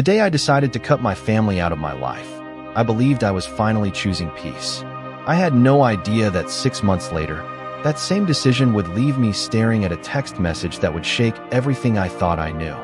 The day I decided to cut my family out of my life, I believed I was finally choosing peace. I had no idea that 6 months later, that same decision would leave me staring at a text message that would shake everything I thought I knew.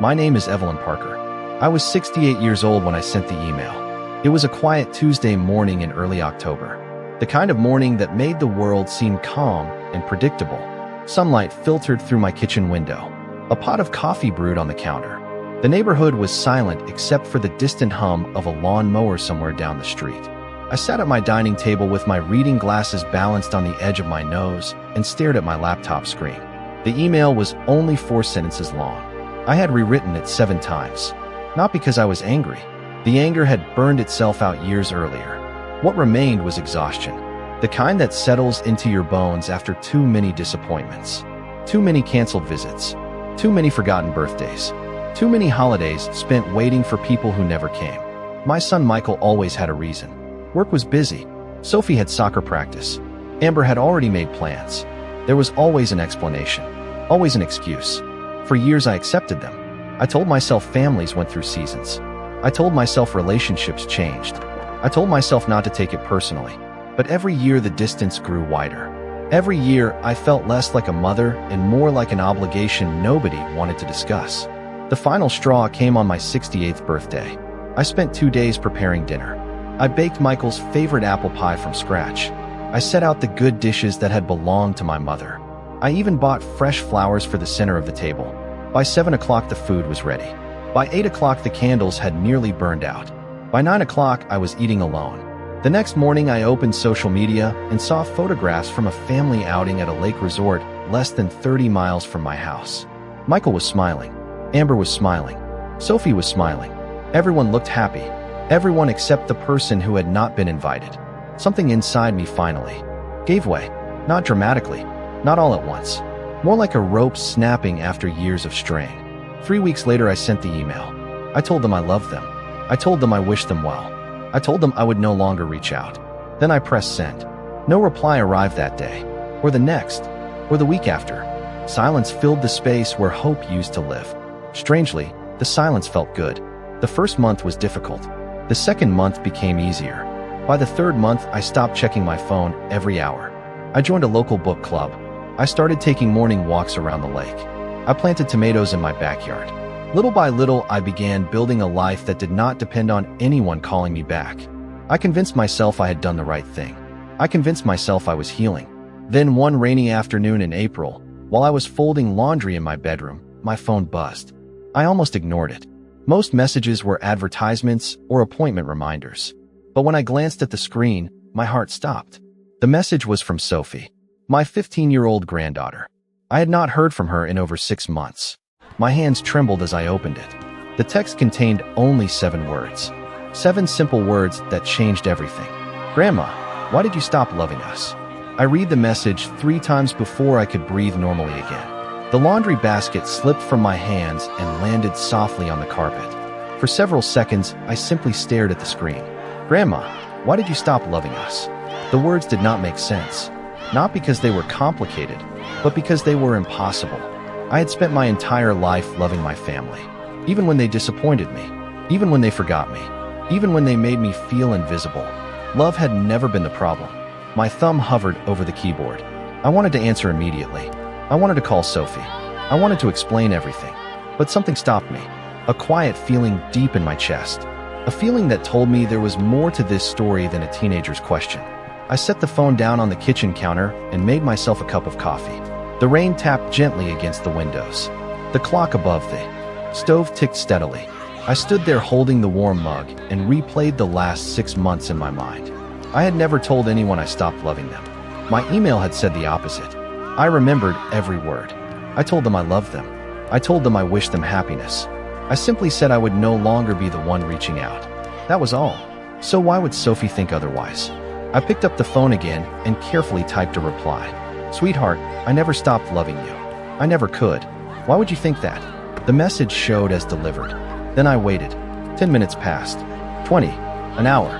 My name is Evelyn Parker. I was 68 years old when I sent the email. It was a quiet Tuesday morning in early October. The kind of morning that made the world seem calm and predictable. Sunlight filtered through my kitchen window. A pot of coffee brewed on the counter. The neighborhood was silent except for the distant hum of a lawn mower somewhere down the street. I sat at my dining table with my reading glasses balanced on the edge of my nose and stared at my laptop screen. The email was only 4 sentences long. I had rewritten it 7 times. Not because I was angry. The anger had burned itself out years earlier. What remained was exhaustion. The kind that settles into your bones after too many disappointments. Too many canceled visits. Too many forgotten birthdays. Too many holidays spent waiting for people who never came. My son Michael always had a reason. Work was busy. Sophie had soccer practice. Amber had already made plans. There was always an explanation. Always an excuse. For years I accepted them. I told myself families went through seasons. I told myself relationships changed. I told myself not to take it personally. But every year the distance grew wider. Every year I felt less like a mother and more like an obligation nobody wanted to discuss. The final straw came on my 68th birthday. I spent 2 days preparing dinner. I baked Michael's favorite apple pie from scratch. I set out the good dishes that had belonged to my mother. I even bought fresh flowers for the center of the table. By 7 o'clock the food was ready. By 8 o'clock the candles had nearly burned out. By 9 o'clock I was eating alone. The next morning I opened social media and saw photographs from a family outing at a lake resort less than 30 miles from my house. Michael was smiling. Amber was smiling. Sophie was smiling. Everyone looked happy. Everyone except the person who had not been invited. Something inside me finally gave way. Not dramatically. Not all at once. More like a rope snapping after years of straying. 3 weeks later I sent the email. I told them I loved them. I told them I wished them well. I told them I would no longer reach out. Then I pressed send. No reply arrived that day, or the next, or the week after. Silence filled the space where hope used to live. Strangely, the silence felt good. The first month was difficult. The second month became easier. By the third month, I stopped checking my phone every hour. I joined a local book club. I started taking morning walks around the lake. I planted tomatoes in my backyard. Little by little, I began building a life that did not depend on anyone calling me back. I convinced myself I had done the right thing. I convinced myself I was healing. Then one rainy afternoon in April, while I was folding laundry in my bedroom, my phone buzzed. I almost ignored it. Most messages were advertisements or appointment reminders. But when I glanced at the screen, my heart stopped. The message was from Sophie, my 15-year-old granddaughter. I had not heard from her in over 6 months. My hands trembled as I opened it. The text contained only 7 words. 7 simple words that changed everything. Grandma, why did you stop loving us? I read the message 3 times before I could breathe normally again. The laundry basket slipped from my hands and landed softly on the carpet. For several seconds, I simply stared at the screen. Grandma, why did you stop loving us? The words did not make sense. Not because they were complicated, but because they were impossible. I had spent my entire life loving my family. Even when they disappointed me. Even when they forgot me. Even when they made me feel invisible. Love had never been the problem. My thumb hovered over the keyboard. I wanted to answer immediately. I wanted to call Sophie. I wanted to explain everything. But something stopped me. A quiet feeling deep in my chest. A feeling that told me there was more to this story than a teenager's question. I set the phone down on the kitchen counter and made myself a cup of coffee. The rain tapped gently against the windows. The clock above the stove ticked steadily. I stood there holding the warm mug and replayed the last 6 months in my mind. I had never told anyone I stopped loving them. My email had said the opposite. I remembered every word. I told them I loved them. I told them I wished them happiness. I simply said I would no longer be the one reaching out. That was all. So why would Sophie think otherwise? I picked up the phone again and carefully typed a reply. Sweetheart, I never stopped loving you. I never could. Why would you think that? The message showed as delivered. Then I waited. 10 minutes passed. 20. An hour.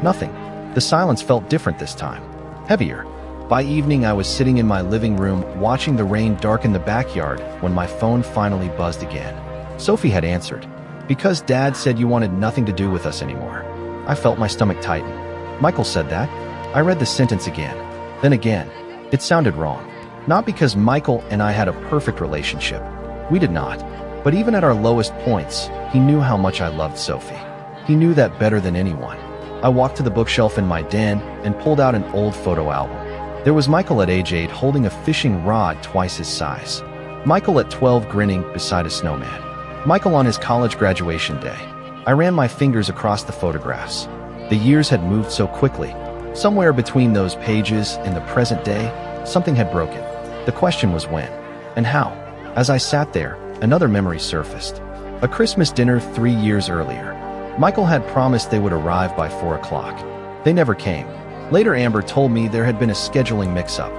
Nothing. The silence felt different this time. Heavier. By evening, I was sitting in my living room watching the rain darken the backyard when my phone finally buzzed again. Sophie had answered. Because Dad said you wanted nothing to do with us anymore. I felt my stomach tighten. Michael said that? I read the sentence again. Then again. It sounded wrong. Not because Michael and I had a perfect relationship. We did not. But even at our lowest points, he knew how much I loved Sophie. He knew that better than anyone. I walked to the bookshelf in my den and pulled out an old photo album. There was Michael at age 8 holding a fishing rod twice his size. Michael at 12 grinning beside a snowman. Michael on his college graduation day. I ran my fingers across the photographs. The years had moved so quickly. Somewhere between those pages and the present day, something had broken. The question was when and how. As I sat there, another memory surfaced. A Christmas dinner 3 years earlier. Michael had promised they would arrive by 4 o'clock. They never came. Later, Amber told me there had been a scheduling mix-up.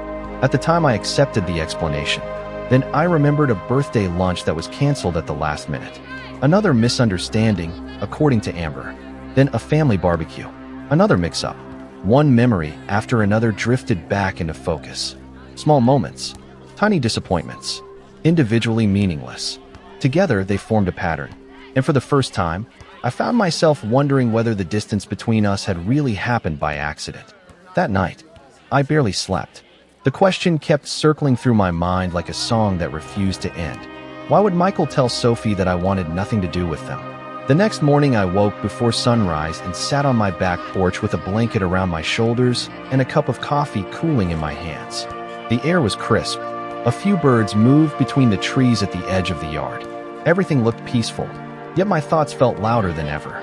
At the time, I accepted the explanation. Then I remembered a birthday lunch that was canceled at the last minute. Another misunderstanding, according to Amber. Then a family barbecue. Another mix-up. One memory after another drifted back into focus. Small moments. Tiny disappointments. Individually meaningless. Together, they formed a pattern. And for the first time, I found myself wondering whether the distance between us had really happened by accident. That night, I barely slept. The question kept circling through my mind like a song that refused to end. Why would Michael tell Sophie that I wanted nothing to do with them? The next morning, I woke before sunrise and sat on my back porch with a blanket around my shoulders and a cup of coffee cooling in my hands. The air was crisp. A few birds moved between the trees at the edge of the yard. Everything looked peaceful, yet my thoughts felt louder than ever.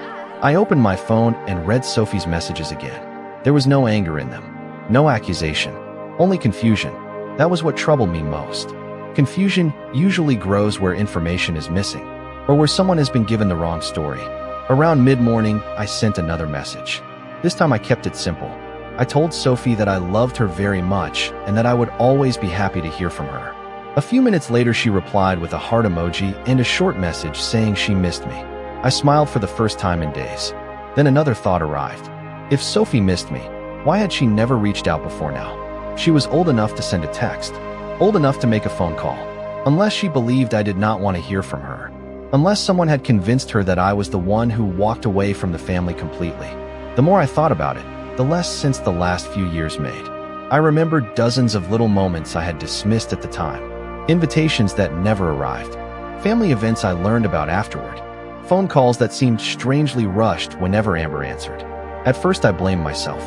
I opened my phone and read Sophie's messages again. There was no anger in them, no accusation, only confusion. That was what troubled me most. Confusion usually grows where information is missing, or where someone has been given the wrong story. Around mid-morning, I sent another message. This time I kept it simple. I told Sophie that I loved her very much and that I would always be happy to hear from her. A few minutes later, she replied with a heart emoji and a short message saying she missed me. I smiled for the first time in days. Then another thought arrived. If Sophie missed me, why had she never reached out before now? She was old enough to send a text, old enough to make a phone call. Unless she believed I did not want to hear from her. Unless someone had convinced her that I was the one who walked away from the family completely. The more I thought about it, the less sense the last few years made. I remembered dozens of little moments I had dismissed at the time. Invitations that never arrived. Family events I learned about afterward. Phone calls that seemed strangely rushed whenever Amber answered. At first I blamed myself.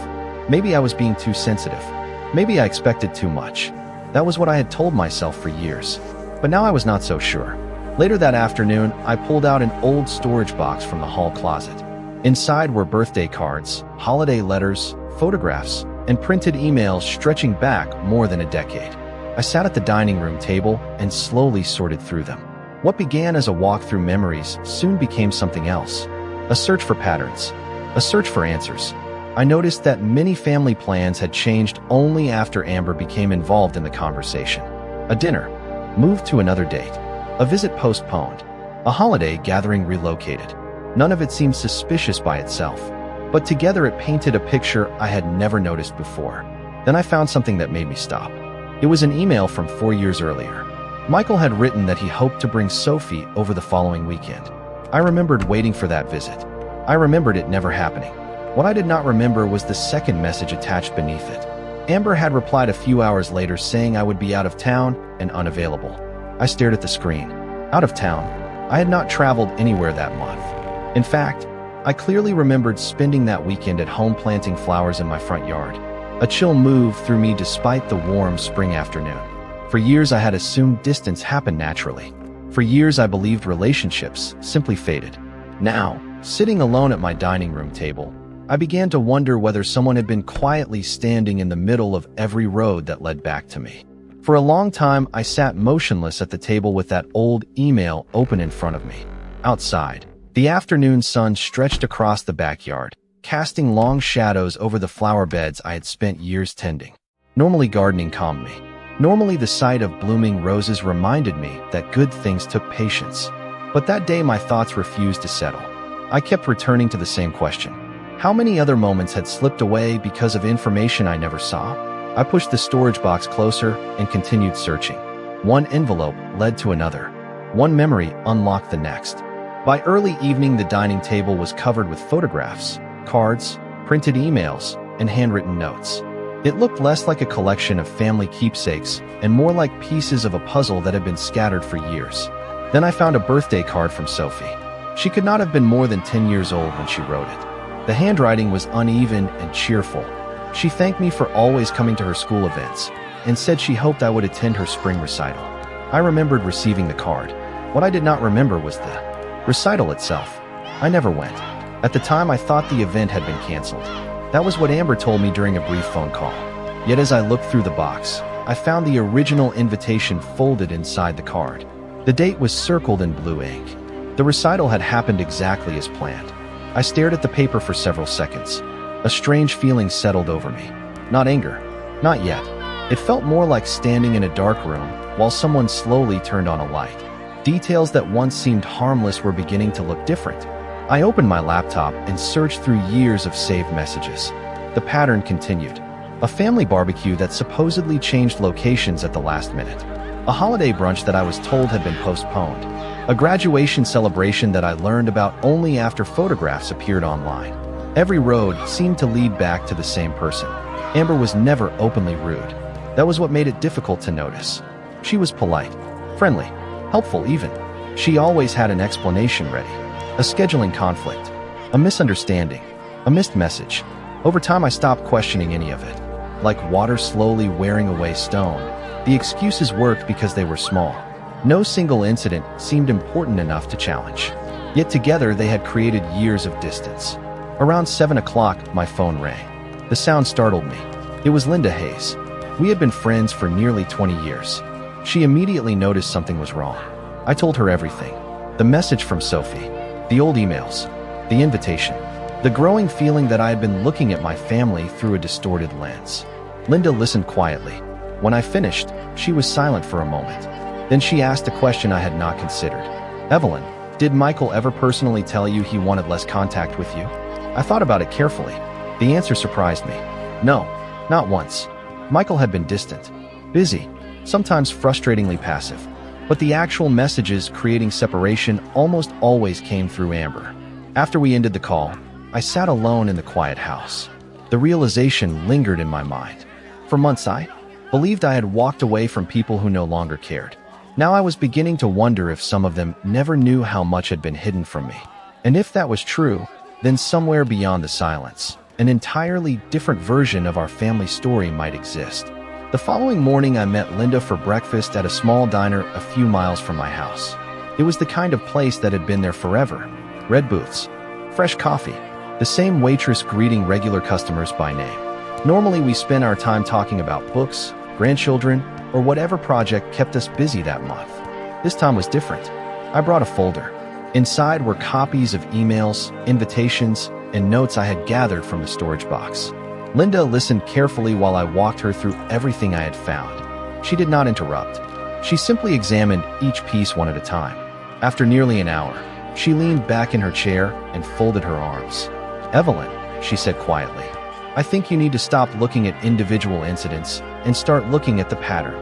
Maybe I was being too sensitive. Maybe I expected too much. That was what I had told myself for years. But now I was not so sure. Later that afternoon, I pulled out an old storage box from the hall closet. Inside were birthday cards, holiday letters, photographs, and printed emails stretching back more than a decade. I sat at the dining room table and slowly sorted through them. What began as a walk through memories soon became something else. A search for patterns. A search for answers. I noticed that many family plans had changed only after Amber became involved in the conversation. A dinner moved to another date. A visit postponed. A holiday gathering relocated. None of it seemed suspicious by itself, but together it painted a picture I had never noticed before. Then I found something that made me stop. It was an email from 4 years earlier. Michael had written that he hoped to bring Sophie over the following weekend. I remembered waiting for that visit. I remembered it never happening. What I did not remember was the second message attached beneath it. Amber had replied a few hours later saying I would be out of town and unavailable. I stared at the screen. Out of town. I had not traveled anywhere that month. In fact, I clearly remembered spending that weekend at home planting flowers in my front yard. A chill moved through me despite the warm spring afternoon. For years I had assumed distance happened naturally. For years I believed relationships simply faded. Now, sitting alone at my dining room table, I began to wonder whether someone had been quietly standing in the middle of every road that led back to me. For a long time, I sat motionless at the table with that old email open in front of me. Outside, the afternoon sun stretched across the backyard, casting long shadows over the flower beds I had spent years tending. Normally gardening calmed me. Normally the sight of blooming roses reminded me that good things took patience. But that day my thoughts refused to settle. I kept returning to the same question. How many other moments had slipped away because of information I never saw? I pushed the storage box closer and continued searching. One envelope led to another. One memory unlocked the next. By early evening, the dining table was covered with photographs, cards, printed emails, and handwritten notes. It looked less like a collection of family keepsakes and more like pieces of a puzzle that had been scattered for years. Then I found a birthday card from Sophie. She could not have been more than 10 years old when she wrote it. The handwriting was uneven and cheerful. She thanked me for always coming to her school events and said she hoped I would attend her spring recital. I remembered receiving the card. What I did not remember was the recital itself. I never went. At the time, I thought the event had been canceled. That was what Amber told me during a brief phone call. Yet as I looked through the box, I found the original invitation folded inside the card. The date was circled in blue ink. The recital had happened exactly as planned. I stared at the paper for several seconds. A strange feeling settled over me. Not anger. Not yet. It felt more like standing in a dark room while someone slowly turned on a light. Details that once seemed harmless were beginning to look different. I opened my laptop and searched through years of saved messages. The pattern continued. A family barbecue that supposedly changed locations at the last minute. A holiday brunch that I was told had been postponed. A graduation celebration that I learned about only after photographs appeared online. Every road seemed to lead back to the same person. Amber was never openly rude. That was what made it difficult to notice. She was polite, friendly, helpful even. She always had an explanation ready. A scheduling conflict, a misunderstanding, a missed message. Over time, I stopped questioning any of it. Like water slowly wearing away stone, the excuses worked because they were small. No single incident seemed important enough to challenge. Yet together, they had created years of distance. Around 7 o'clock, my phone rang. The sound startled me. It was Linda Hayes. We had been friends for nearly 20 years. She immediately noticed something was wrong. I told her everything. The message from Sophie, the old emails, the invitation, the growing feeling that I had been looking at my family through a distorted lens. Linda listened quietly. When I finished, she was silent for a moment. Then she asked a question I had not considered. Evelyn, did Michael ever personally tell you he wanted less contact with you? I thought about it carefully. The answer surprised me. No, not once. Michael had been distant, busy, sometimes frustratingly passive. But the actual messages creating separation almost always came through Amber. After we ended the call, I sat alone in the quiet house. The realization lingered in my mind. For months I believed I had walked away from people who no longer cared. Now I was beginning to wonder if some of them never knew how much had been hidden from me. And if that was true, then somewhere beyond the silence, an entirely different version of our family story might exist. The following morning, I met Linda for breakfast at a small diner a few miles from my house. It was the kind of place that had been there forever. Red booths, fresh coffee, the same waitress greeting regular customers by name. Normally, we spend our time talking about books, grandchildren, or whatever project kept us busy that month. This time was different. I brought a folder. Inside were copies of emails, invitations, and notes I had gathered from the storage box. Linda listened carefully while I walked her through everything I had found. She did not interrupt. She simply examined each piece one at a time. After nearly an hour, she leaned back in her chair and folded her arms. Evelyn, she said quietly, I think you need to stop looking at individual incidents and start looking at the pattern.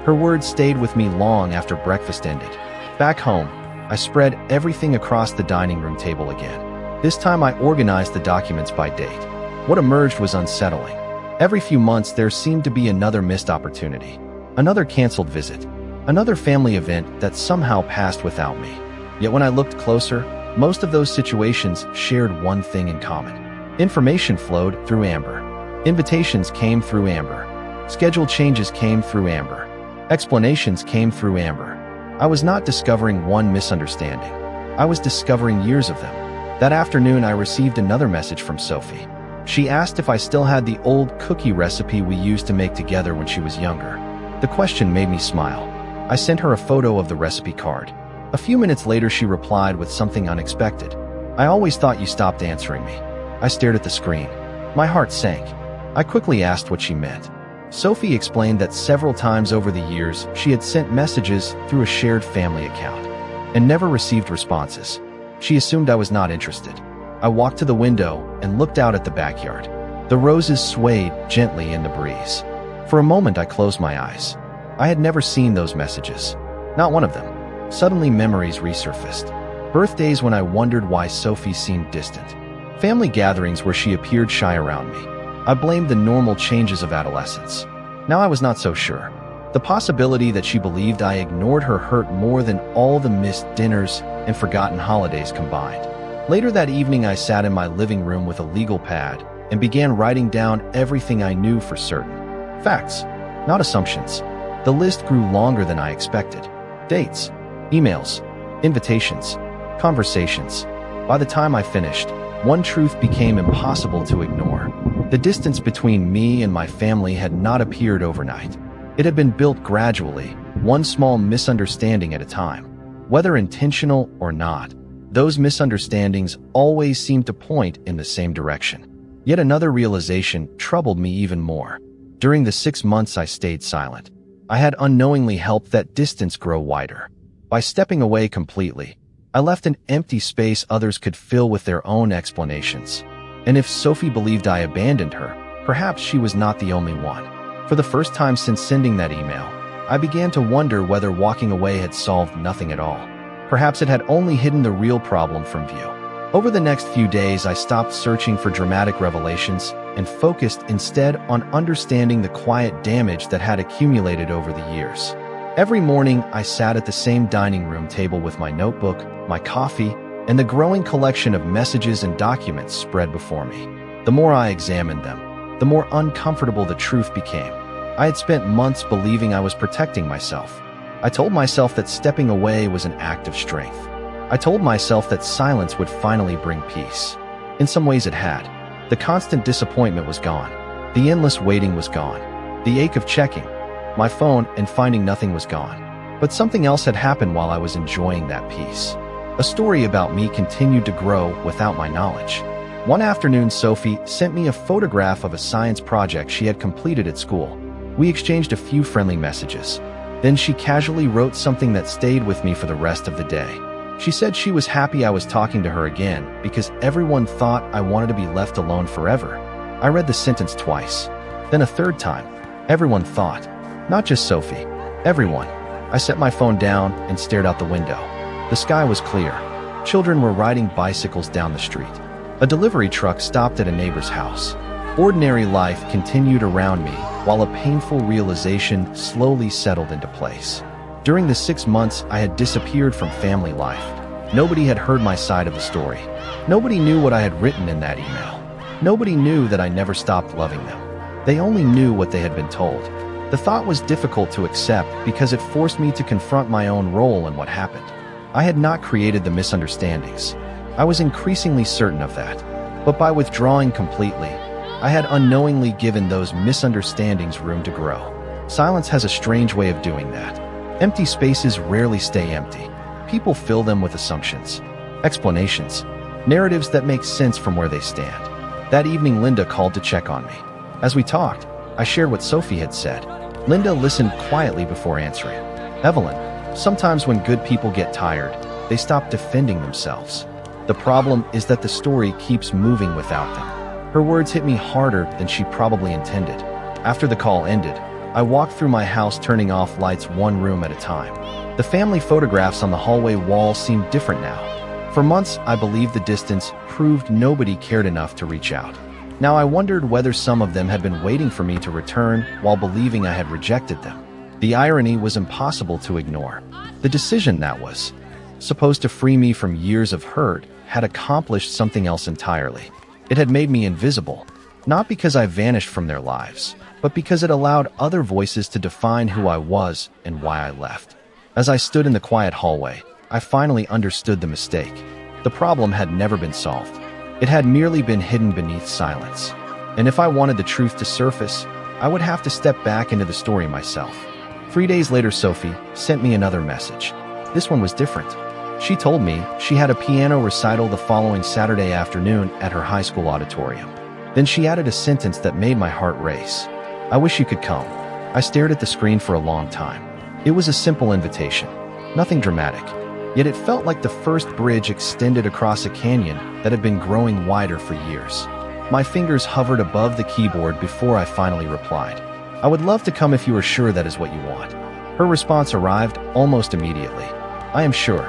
Her words stayed with me long after breakfast ended. Back home, I spread everything across the dining room table again. This time I organized the documents by date. What emerged was unsettling. Every few months there seemed to be another missed opportunity, another canceled visit, another family event that somehow passed without me. Yet when I looked closer, most of those situations shared one thing in common. Information flowed through Amber. Invitations came through Amber. Schedule changes came through Amber. Explanations came through Amber. I was not discovering one misunderstanding. I was discovering years of them. That afternoon I received another message from Sophie. She asked if I still had the old cookie recipe we used to make together when she was younger. The question made me smile. I sent her a photo of the recipe card. A few minutes later, she replied with something unexpected. I always thought you stopped answering me. I stared at the screen. My heart sank. I quickly asked what she meant. Sophie explained that several times over the years, she had sent messages through a shared family account and never received responses. She assumed I was not interested. I walked to the window and looked out at the backyard. The roses swayed gently in the breeze. For a moment, I closed my eyes. I had never seen those messages. Not one of them. Suddenly, memories resurfaced. birthdays when I wondered why Sophie seemed distant, family gatherings where she appeared shy around me. I blamed the normal changes of adolescence. Now I was not so sure. The possibility that she believed I ignored her hurt more than all the missed dinners and forgotten holidays combined. Later that evening, I sat in my living room with a legal pad and began writing down everything I knew for certain. Facts, not assumptions. The list grew longer than I expected. Dates, emails, invitations, conversations. By the time I finished, one truth became impossible to ignore. The distance between me and my family had not appeared overnight. It had been built gradually, one small misunderstanding at a time. Whether intentional or not, those misunderstandings always seemed to point in the same direction. Yet another realization troubled me even more. During the 6 months I stayed silent, I had unknowingly helped that distance grow wider. By stepping away completely, I left an empty space others could fill with their own explanations. And if Sophie believed I abandoned her, perhaps she was not the only one. For the first time since sending that email, I began to wonder whether walking away had solved nothing at all. Perhaps it had only hidden the real problem from view. Over the next few days, I stopped searching for dramatic revelations and focused instead on understanding the quiet damage that had accumulated over the years. Every morning, I sat at the same dining room table with my notebook, my coffee, and the growing collection of messages and documents spread before me. The more I examined them, the more uncomfortable the truth became. I had spent months believing I was protecting myself. I told myself that stepping away was an act of strength. I told myself that silence would finally bring peace. In some ways it had. The constant disappointment was gone. The endless waiting was gone. The ache of checking my phone and finding nothing was gone. But something else had happened while I was enjoying that peace. A story about me continued to grow without my knowledge. One afternoon, Sophie sent me a photograph of a science project she had completed at school. We exchanged a few friendly messages. Then she casually wrote something that stayed with me for the rest of the day. She said she was happy I was talking to her again because everyone thought I wanted to be left alone forever. I read the sentence twice, then a third time. Everyone thought. Not just Sophie. Everyone. I set my phone down and stared out the window. The sky was clear. Children were riding bicycles down the street. A delivery truck stopped at a neighbor's house. Ordinary life continued around me while a painful realization slowly settled into place. During the 6 months I had disappeared from family life, nobody had heard my side of the story. Nobody knew what I had written in that email. Nobody knew that I never stopped loving them. They only knew what they had been told. The thought was difficult to accept because it forced me to confront my own role in what happened. I had not created the misunderstandings. I was increasingly certain of that. But by withdrawing completely, I had unknowingly given those misunderstandings room to grow. Silence has a strange way of doing that. Empty spaces rarely stay empty. People fill them with assumptions, explanations, narratives that make sense from where they stand. That evening, Linda called to check on me. As we talked, I shared what Sophie had said. Linda listened quietly before answering. Evelyn, sometimes when good people get tired, they stop defending themselves. The problem is that the story keeps moving without them. Her words hit me harder than she probably intended. After the call ended, I walked through my house, turning off lights one room at a time. The family photographs on the hallway wall seemed different now. For months, I believed the distance proved nobody cared enough to reach out. Now I wondered whether some of them had been waiting for me to return while believing I had rejected them. The irony was impossible to ignore. The decision that was supposed to free me from years of hurt had accomplished something else entirely. It had made me invisible, not because I vanished from their lives, but because it allowed other voices to define who I was and why I left. As I stood in the quiet hallway, I finally understood the mistake. The problem had never been solved. It had merely been hidden beneath silence. And if I wanted the truth to surface, I would have to step back into the story myself. 3 days later, Sophie sent me another message. This one was different. She told me she had a piano recital the following Saturday afternoon at her high school auditorium. Then she added a sentence that made my heart race. I wish you could come. I stared at the screen for a long time. It was a simple invitation, nothing dramatic. Yet it felt like the first bridge extended across a canyon that had been growing wider for years. My fingers hovered above the keyboard before I finally replied. I would love to come if you are sure that is what you want. Her response arrived almost immediately. I am sure.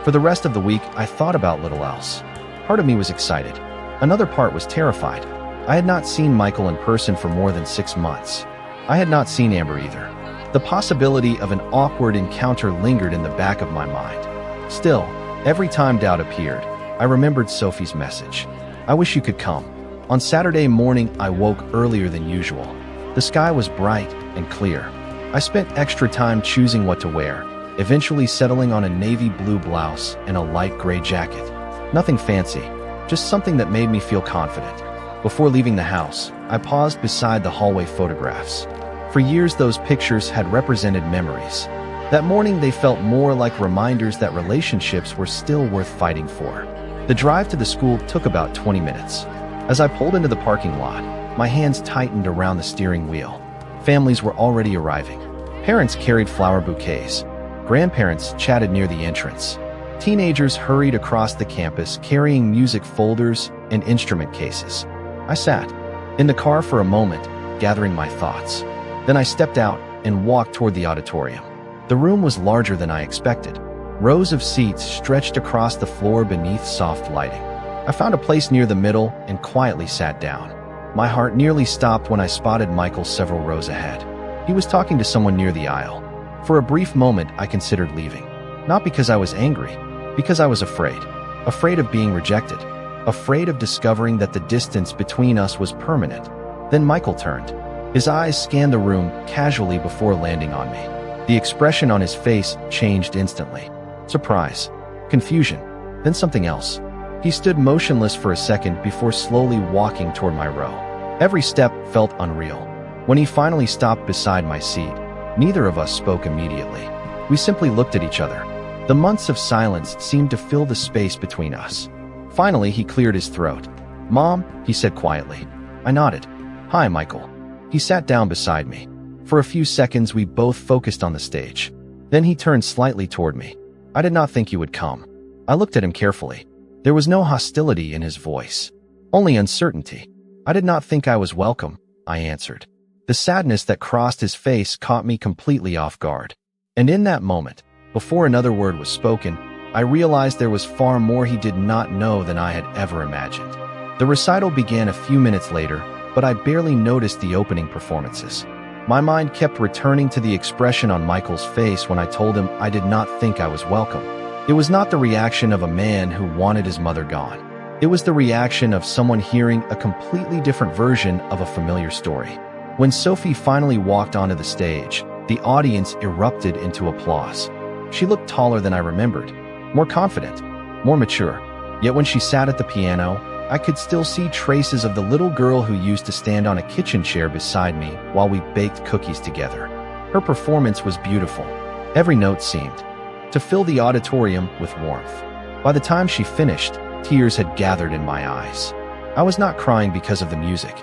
For the rest of the week, I thought about little else. Part of me was excited. Another part was terrified. I had not seen Michael in person for more than 6 months. I had not seen Amber either. The possibility of an awkward encounter lingered in the back of my mind. Still, every time doubt appeared, I remembered Sophie's message. I wish you could come. On Saturday morning, I woke earlier than usual. The sky was bright and clear. I spent extra time choosing what to wear, eventually settling on a navy blue blouse and a light gray jacket. Nothing fancy, just something that made me feel confident. Before leaving the house, I paused beside the hallway photographs. For years, those pictures had represented memories. That morning, they felt more like reminders that relationships were still worth fighting for. The drive to the school took about 20 minutes. As I pulled into the parking lot, my hands tightened around the steering wheel. Families were already arriving. Parents carried flower bouquets. Grandparents chatted near the entrance. Teenagers hurried across the campus carrying music folders and instrument cases. I sat in the car for a moment, gathering my thoughts. Then I stepped out and walked toward the auditorium. The room was larger than I expected. Rows of seats stretched across the floor beneath soft lighting. I found a place near the middle and quietly sat down. My heart nearly stopped when I spotted Michael several rows ahead. He was talking to someone near the aisle. For a brief moment, I considered leaving. Not because I was angry, because I was afraid. Afraid of being rejected. Afraid of discovering that the distance between us was permanent. Then Michael turned. His eyes scanned the room casually before landing on me. The expression on his face changed instantly. Surprise, confusion, then something else. He stood motionless for a second before slowly walking toward my row. Every step felt unreal. When he finally stopped beside my seat, neither of us spoke immediately. We simply looked at each other. The months of silence seemed to fill the space between us. Finally, he cleared his throat. "Mom," he said quietly. I nodded. "Hi, Michael." He sat down beside me. For a few seconds, we both focused on the stage. Then he turned slightly toward me. "I did not think you would come." I looked at him carefully. There was no hostility in his voice, only uncertainty. "I did not think I was welcome," I answered. The sadness that crossed his face caught me completely off guard. And in that moment, before another word was spoken, I realized there was far more he did not know than I had ever imagined. The recital began a few minutes later, but I barely noticed the opening performances. My mind kept returning to the expression on Michael's face when I told him I did not think I was welcome. It was not the reaction of a man who wanted his mother gone. It was the reaction of someone hearing a completely different version of a familiar story. When Sophie finally walked onto the stage, the audience erupted into applause. She looked taller than I remembered, more confident, more mature. Yet when she sat at the piano, I could still see traces of the little girl who used to stand on a kitchen chair beside me while we baked cookies together. Her performance was beautiful. Every note seemed to fill the auditorium with warmth. By the time she finished, tears had gathered in my eyes. I was not crying because of the music.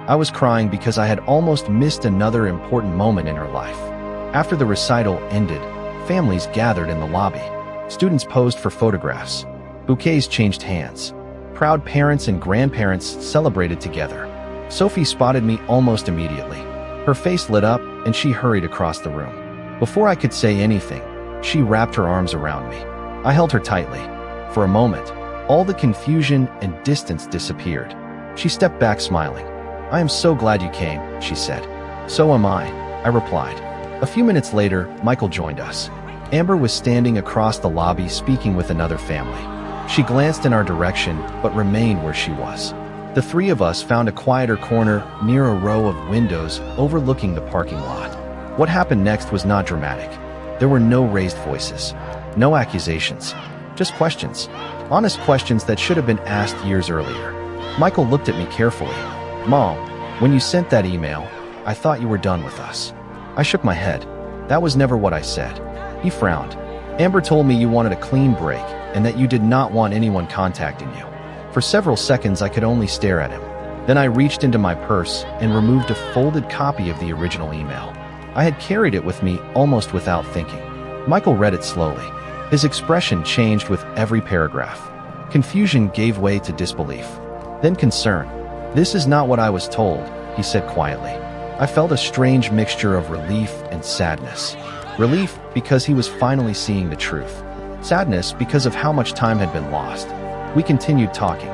I was crying because I had almost missed another important moment in her life. After the recital ended, families gathered in the lobby. Students posed for photographs. Bouquets changed hands. Proud parents and grandparents celebrated together. Sophie spotted me almost immediately. Her face lit up and she hurried across the room. Before I could say anything, she wrapped her arms around me. I held her tightly. For a moment, all the confusion and distance disappeared. She stepped back smiling. "I am so glad you came," she said. "So am I replied. A few minutes later, Michael joined us. Amber was standing across the lobby speaking with another family. She glanced in our direction, but remained where she was. The three of us found a quieter corner near a row of windows overlooking the parking lot. What happened next was not dramatic. There were no raised voices, no accusations, just questions. Honest questions that should have been asked years earlier. Michael looked at me carefully. "Mom, when you sent that email, I thought you were done with us." I shook my head. "That was never what I said." He frowned. "Amber told me you wanted a clean break and that you did not want anyone contacting you." For several seconds, I could only stare at him. Then I reached into my purse and removed a folded copy of the original email. I had carried it with me almost without thinking. Michael read it slowly. His expression changed with every paragraph. Confusion gave way to disbelief, then concern. "This is not what I was told," he said quietly. I felt a strange mixture of relief and sadness. Relief because he was finally seeing the truth. sadness because of how much time had been lost. We continued talking.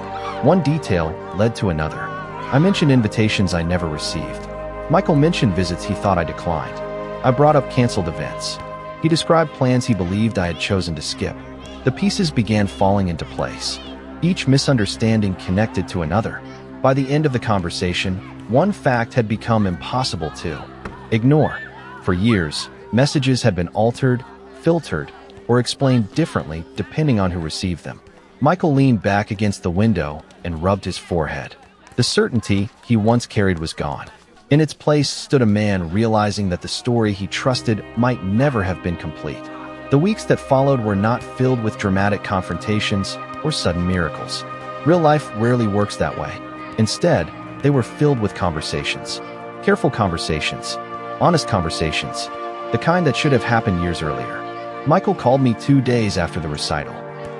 One detail led to another. I mentioned invitations I never received. Michael mentioned visits he thought I declined. I brought up canceled events. He described plans he believed I had chosen to skip. The pieces began falling into place. Each misunderstanding connected to another. By the end of the conversation, one fact had become impossible to ignore. For years, messages had been altered, filtered, or explained differently depending on who received them. Michael leaned back against the window and rubbed his forehead. The certainty he once carried was gone. In its place stood a man realizing that the story he trusted might never have been complete. The weeks that followed were not filled with dramatic confrontations or sudden miracles. Real life rarely works that way. Instead, they were filled with conversations. Careful conversations. Honest conversations. The kind that should have happened years earlier. Michael called me 2 days after the recital.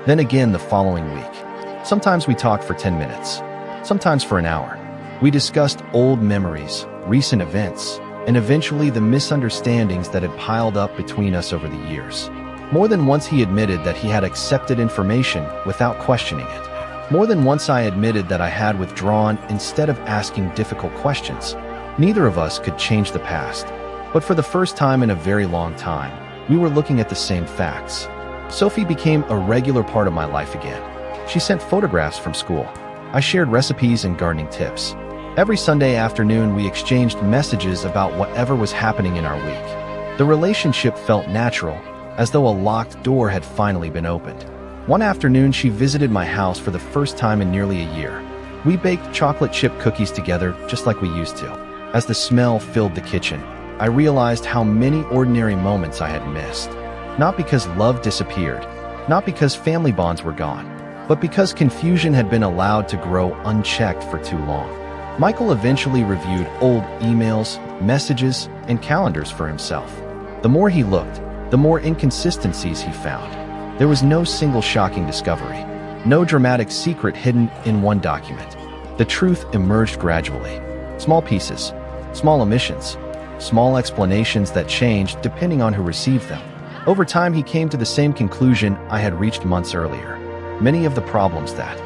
Then again the following week. Sometimes we talked for 10 minutes. Sometimes for an hour. We discussed old memories, recent events, and eventually the misunderstandings that had piled up between us over the years. More than once he admitted that he had accepted information without questioning it. More than once I admitted that I had withdrawn instead of asking difficult questions. Neither of us could change the past. But for the first time in a very long time, we were looking at the same facts. Sophie became a regular part of my life again. She sent photographs from school. I shared recipes and gardening tips. Every Sunday afternoon, we exchanged messages about whatever was happening in our week. The relationship felt natural, as though a locked door had finally been opened. One afternoon, she visited my house for the first time in nearly a year. We baked chocolate chip cookies together, just like we used to. As the smell filled the kitchen, I realized how many ordinary moments I had missed. Not because love disappeared, not because family bonds were gone, but because confusion had been allowed to grow unchecked for too long. Michael eventually reviewed old emails, messages, and calendars for himself. The more he looked, the more inconsistencies he found. There was no single shocking discovery, no dramatic secret hidden in one document. The truth emerged gradually. Small pieces, small omissions, small explanations that changed depending on who received them. Over time, he came to the same conclusion I had reached months earlier. Many of the problems that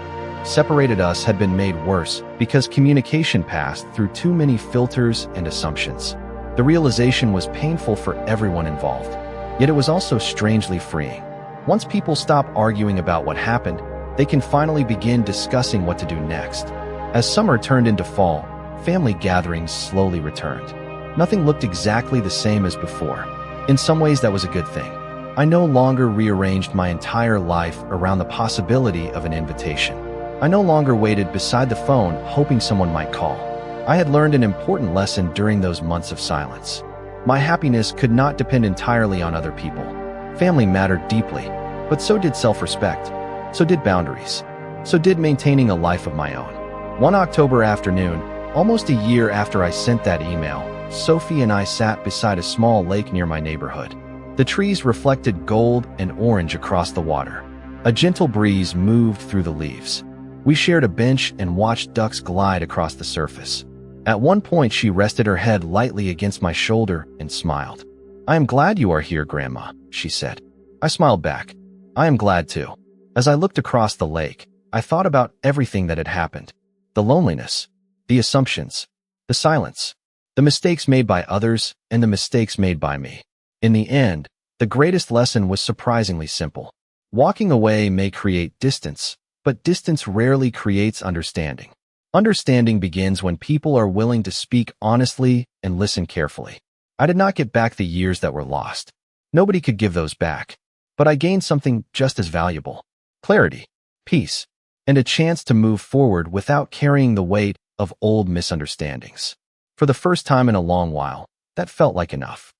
separated us had been made worse because communication passed through too many filters and assumptions. The realization was painful for everyone involved, yet it was also strangely freeing. Once people stop arguing about what happened, they can finally begin discussing what to do next. As summer turned into fall, family gatherings slowly returned. Nothing looked exactly the same as before. In some ways, that was a good thing. I no longer rearranged my entire life around the possibility of an invitation. I no longer waited beside the phone hoping someone might call. I had learned an important lesson during those months of silence. My happiness could not depend entirely on other people. Family mattered deeply, but so did self-respect. So did boundaries. So did maintaining a life of my own. One October afternoon, almost a year after I sent that email, Sophie and I sat beside a small lake near my neighborhood. The trees reflected gold and orange across the water. A gentle breeze moved through the leaves. We shared a bench and watched ducks glide across the surface. At one point, she rested her head lightly against my shoulder and smiled. "I am glad you are here, Grandma," she said. I smiled back. I am glad too. As I looked across the lake, I thought about everything that had happened. The loneliness, the assumptions, the silence, the mistakes made by others, and the mistakes made by me. In the end, the greatest lesson was surprisingly simple. Walking away may create distance, but distance rarely creates understanding. Understanding begins when people are willing to speak honestly and listen carefully. I did not get back the years that were lost. Nobody could give those back. But I gained something just as valuable: clarity, peace, and a chance to move forward without carrying the weight of old misunderstandings. For the first time in a long while, that felt like enough.